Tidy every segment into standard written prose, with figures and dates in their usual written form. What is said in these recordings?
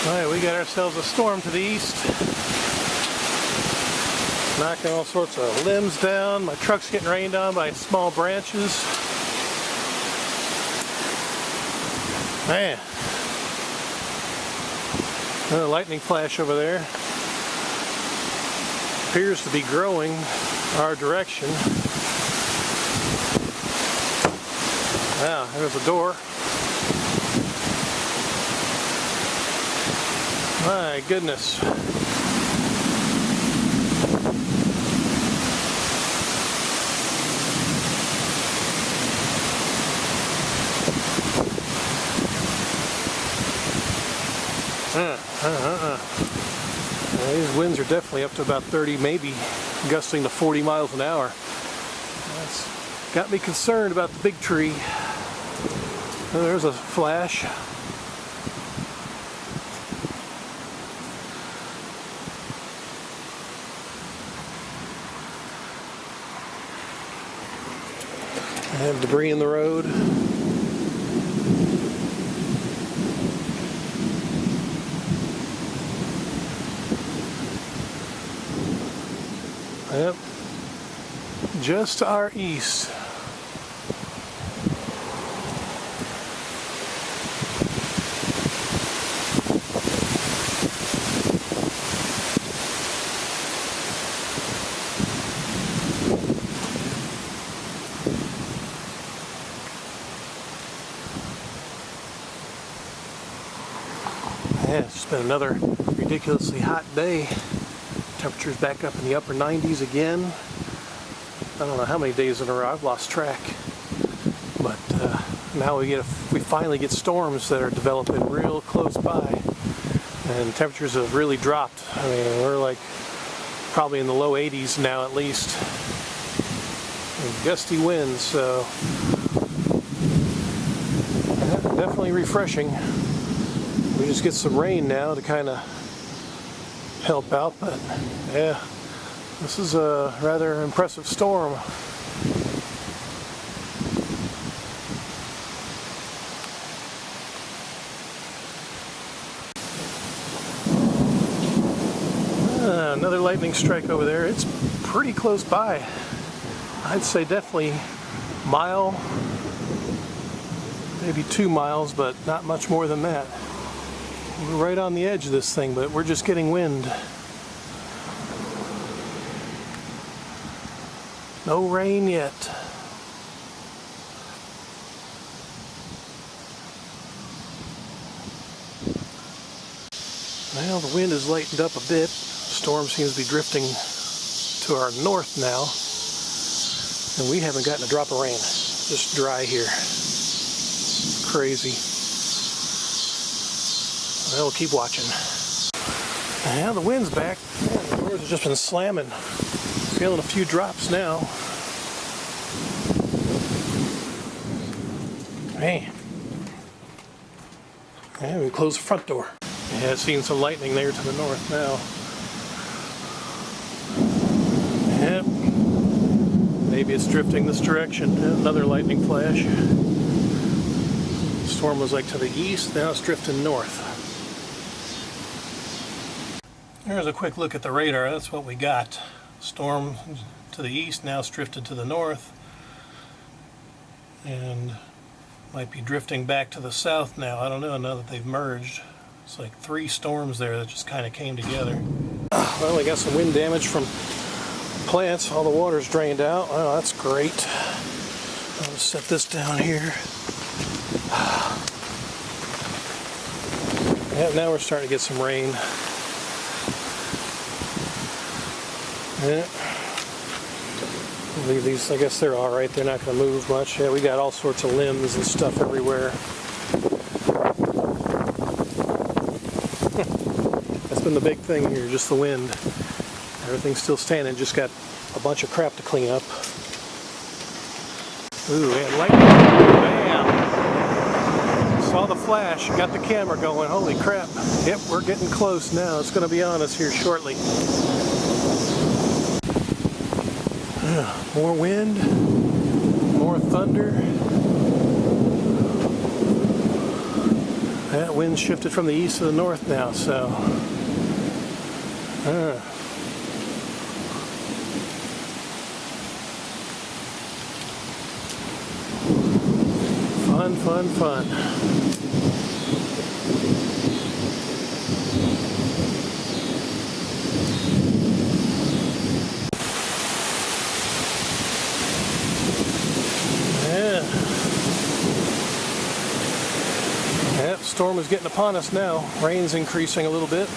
Alright, we got ourselves a storm to the east. Knocking all sorts of limbs down. My truck's getting rained on by small branches. Man. Another lightning flash over there. Appears to be growing our direction. Wow, there's a door. My goodness. These winds are definitely up to about 30, maybe gusting to 40 miles an hour. That's got me concerned about the big tree. Oh, there's a flash. I have debris in the road. Yep, just to our east. Yeah, it's just been another ridiculously hot day. Temperatures back up in the upper 90s again. I don't know how many days in a row, I've lost track. But now we finally get storms that are developing real close by. And temperatures have really dropped. I mean, we're like probably in the low 80s now at least. And gusty winds, so definitely refreshing. We just get some rain now to kind of help out, but yeah, this is a rather impressive storm. Another lightning strike over there. It's pretty close by. I'd say definitely mile, maybe 2 miles, but not much more than that. We're right on the edge of this thing, but we're just getting wind. No rain yet. Well, the wind has lightened up a bit. Storm seems to be drifting to our north now. And we haven't gotten a drop of rain. Just dry here. Crazy. Well, we'll keep watching. Now the wind's back. Man, the doors have just been slamming. Feeling a few drops now. Man. Yeah, we closed the front door. Yeah, I've seen some lightning there to the north now. Yep. Maybe it's drifting this direction. Another lightning flash. The storm was like to the east, now it's drifting north. Here's a quick look at the radar. That's what we got. Storm to the east, now it's drifted to the north. And might be drifting back to the south now. I don't know, now that they've merged. It's like 3 storms there that just kind of came together. Well, we got some wind damage from plants. All the water's drained out. Oh, that's great. I'll just set this down here. Yeah, now we're starting to get some rain. Yeah. Leave these, I guess they're alright, they're not going to move much. Yeah, we got all sorts of limbs and stuff everywhere. That's been the big thing here, just the wind. Everything's still standing, just got a bunch of crap to clean up. Ooh, yeah, lightning. Bam! Saw the flash, got the camera going, holy crap. Yep, we're getting close now. It's going to be on us here shortly. More wind, more thunder. That wind shifted from the east to the north now, so fun, fun, fun. Yep, storm is getting upon us now. Rain's increasing a little bit,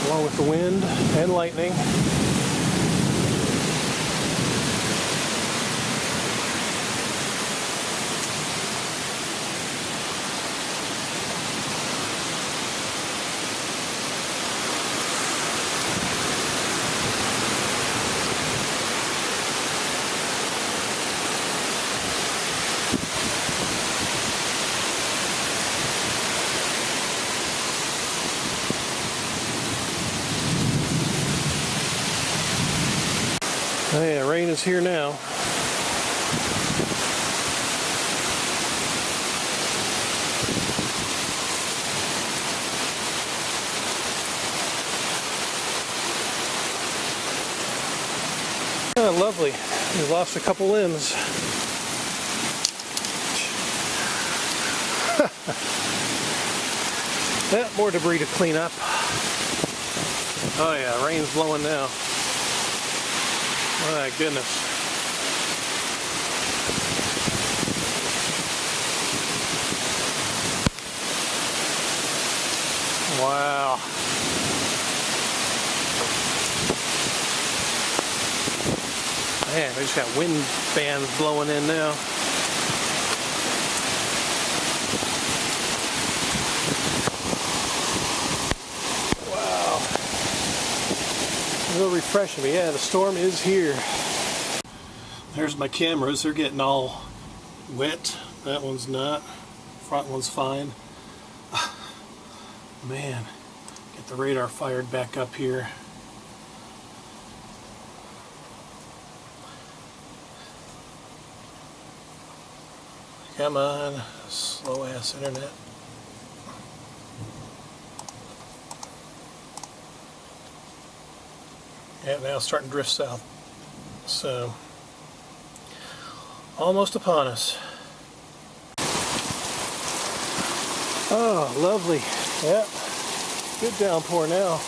along with the wind and lightning. Oh yeah, rain is here now. Oh, lovely. We lost a couple limbs. Yeah, more debris to clean up. Oh yeah, rain's blowing now. My goodness. Wow. Man, we just got wind fans blowing in now. Wow. A little refreshing, but yeah, the storm is here. There's my cameras. They're getting all wet. That one's not. Front one's fine. Man, get the radar fired back up here. Come on, slow ass internet. Yeah, now it's starting to drift south. So, almost upon us. Oh, lovely. Yep. Good downpour now.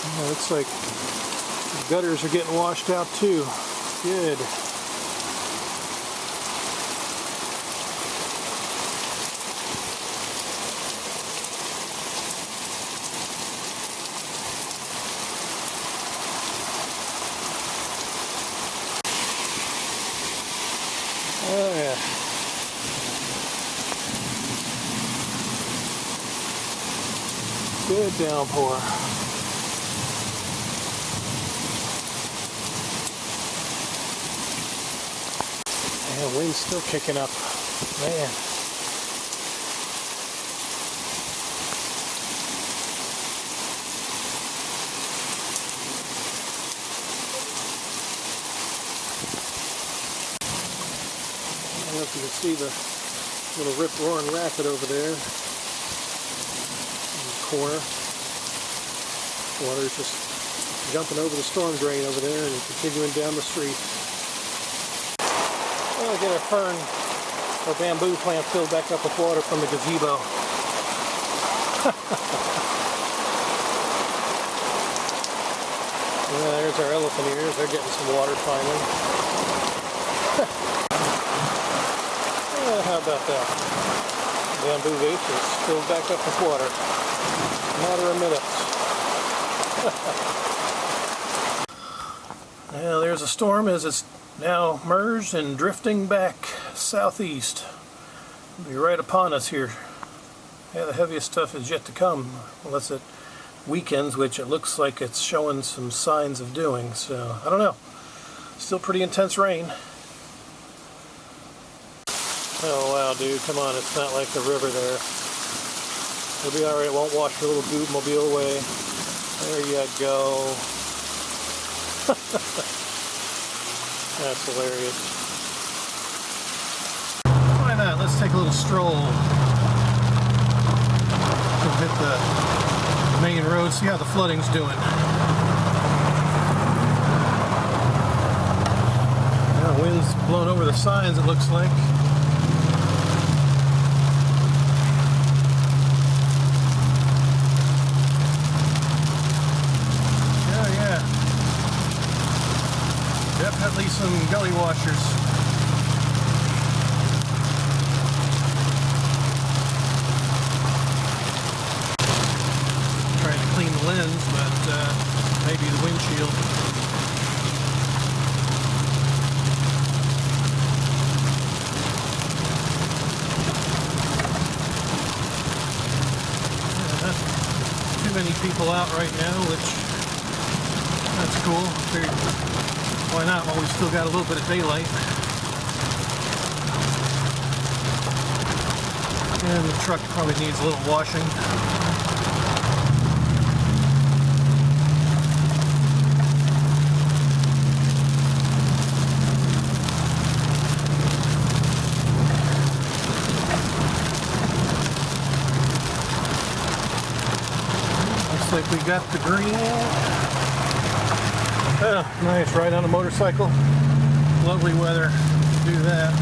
Oh, looks like the gutters are getting washed out too. Good. Oh yeah. Good downpour. Man, wind's still kicking up. Man. I don't know if you can see the little rip-roaring rapid over there in the corner. Water's just jumping over the storm drain over there and continuing down the street. We'll get our fern or bamboo plant filled back up with water from the gazebo. Yeah, there's our elephant ears. They're getting some water finally. How about that? Bamboo vase is filled back up with water. Matter of minutes. Now there's a storm as it's now merged and drifting back southeast. It'll be right upon us here. Yeah, the heaviest stuff is yet to come, unless it weakens, which it looks like it's showing some signs of doing. So I don't know. Still pretty intense rain. Oh wow, dude, come on, it's not like the river there. It'll be alright, it won't wash your little bootmobile away. There you go. That's hilarious. take a little stroll. We'll hit the main road, see how the flooding's doing. The wind's blown over the signs, it looks like. Oh yeah. Definitely some gully washers. Trying to clean the lens, but maybe the windshield. Many people out right now, which that's cool. Figured, why not while we still got a little bit of daylight. And the truck probably needs a little washing. Like we got the green. Oh, nice, ride on a motorcycle. Lovely weather to do that.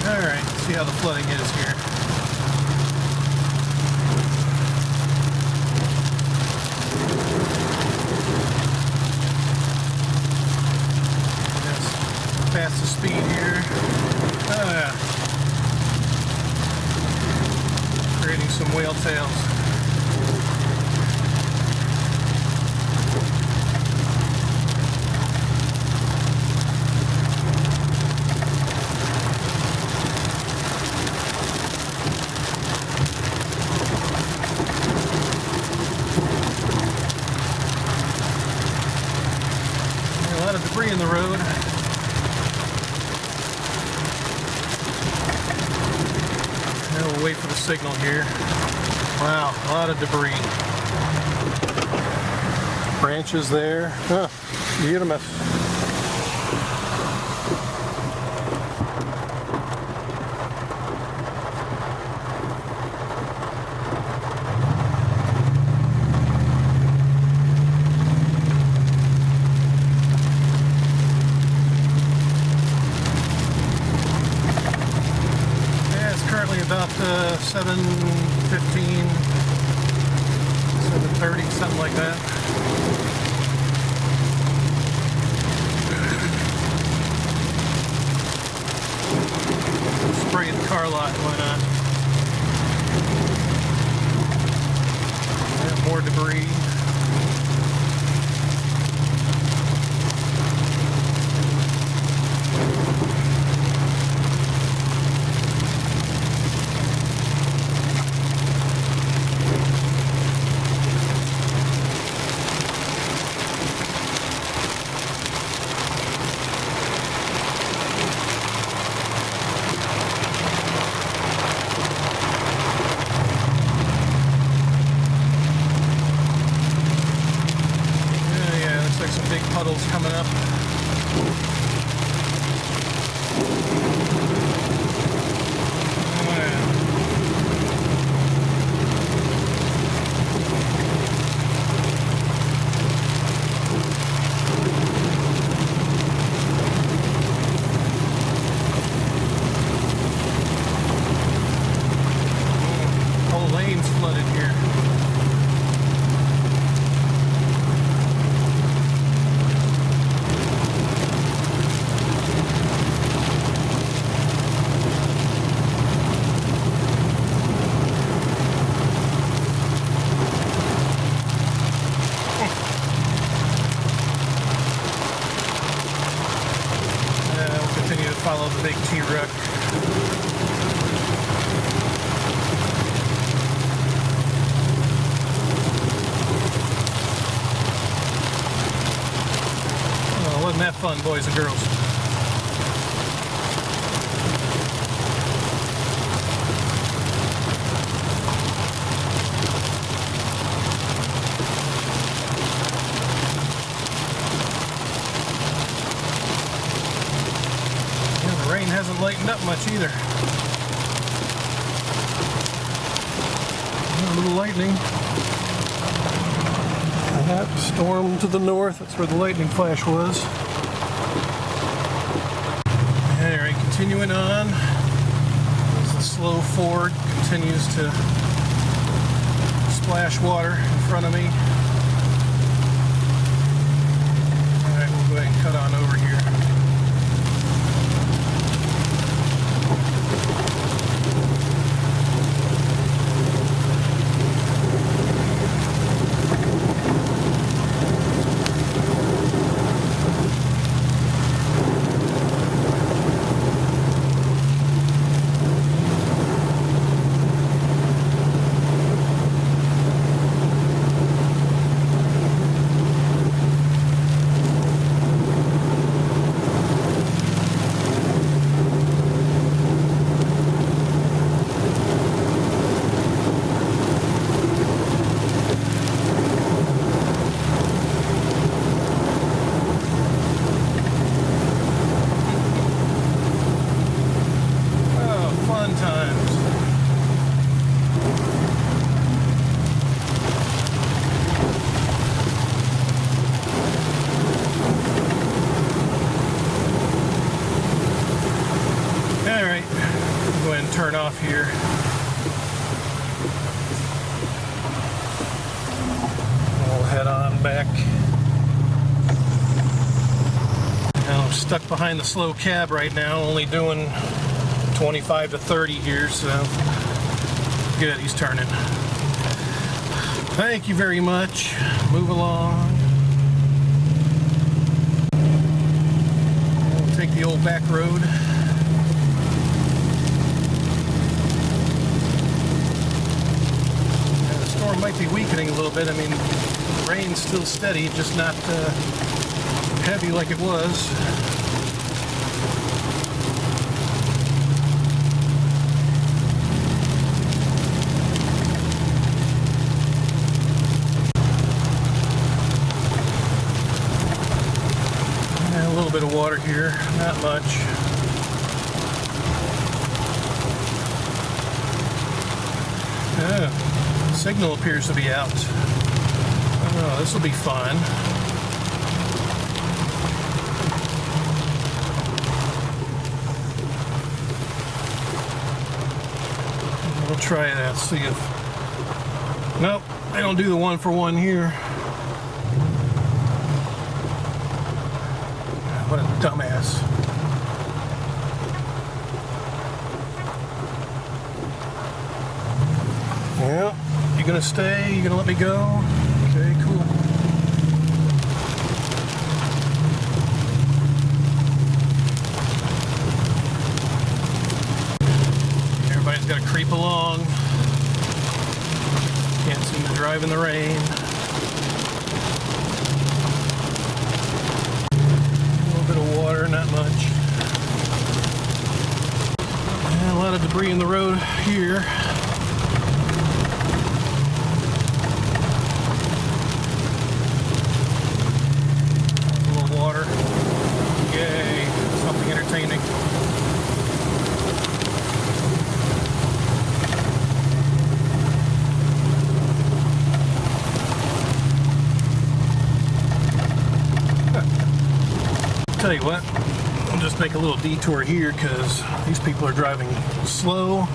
Alright, see how the flooding is here. Yes, fast the speed here. Creating some whale tails. A lot of debris in the road. Now we'll wait for the signal here. Wow, a lot of debris. Branches there. Huh, you hit a mess. About 7:15, 7:30, something like that. Spray the car lot, why not? Yeah, more debris. Some big puddles coming up. Whole lane's flooded here. Follow the big T-Ruck. Oh, wasn't that fun, boys and girls? Rain hasn't lightened up much either. A little lightning. That storm to the north, that's where the lightning flash was. Alright, continuing on. As the slow Ford continues to splash water in front of me. Alright, we'll go ahead and cut on over here. Turn off here. We'll head on back. Now I'm stuck behind the slow cab right now, only doing 25 to 30 here, so good, he's turning. Thank you very much. Move along. We'll take the old back road. Might be weakening a little bit. I mean, the rain's still steady, just not heavy like it was. And a little bit of water here, not much. Yeah. Signal appears to be out. Oh, this will be fun. We'll try that, see if... Nope, they don't do the 1-for-1 here. What a dumbass. Yeah. You gonna stay? You gonna let me go? Okay, cool. Everybody's gotta creep along. Can't seem to drive in the rain. A little bit of water, not much. And a lot of debris in the road here. Yay, something entertaining. Tell you what, I'll just make a little detour here because these people are driving slow.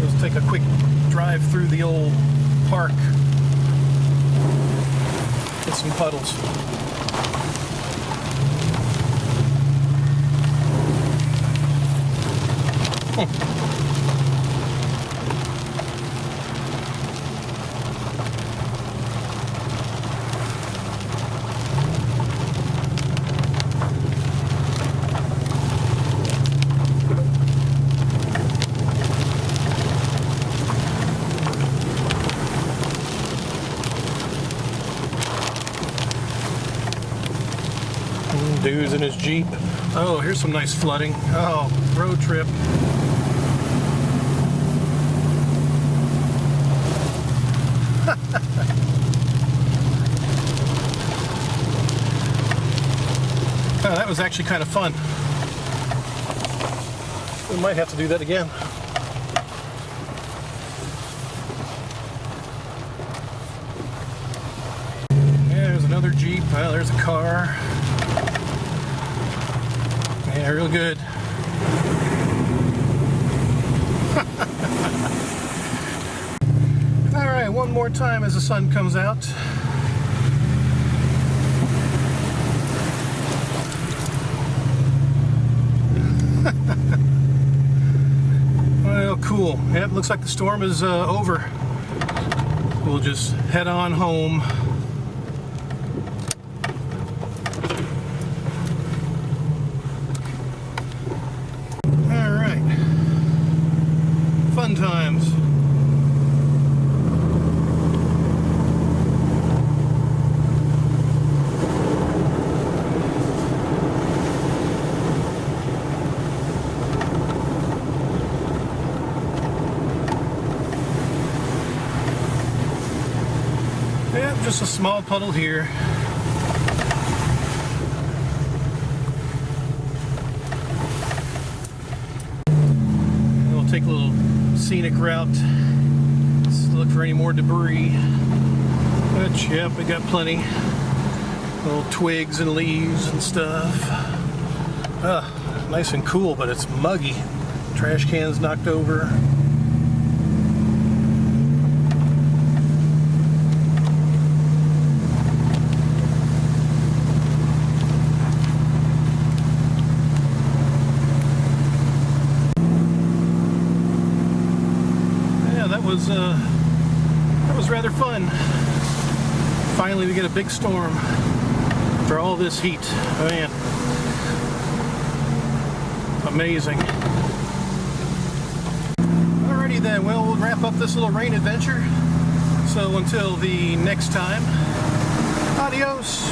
Let's take a quick drive through the old park. Get some puddles. Dude's in his Jeep. Oh, here's some nice flooding. Oh, road trip. Oh, that was actually kind of fun. We might have to do that again. Yeah, there's another Jeep. Well, there's a car. Yeah, real good. Alright, one more time as the sun comes out. Well, cool. Yep, looks like the storm is over. We'll just head on home. Alright. Fun times. Yeah, just a small puddle here. We'll take a little scenic route. Let's look for any more debris. But yep, we got plenty. Little twigs and leaves and stuff. Nice and cool, but it's muggy. Trash cans knocked over. That was rather fun. Finally, we get a big storm for all this heat. Man, amazing. Alrighty then. Well, we'll wrap up this little rain adventure. So until the next time, adios.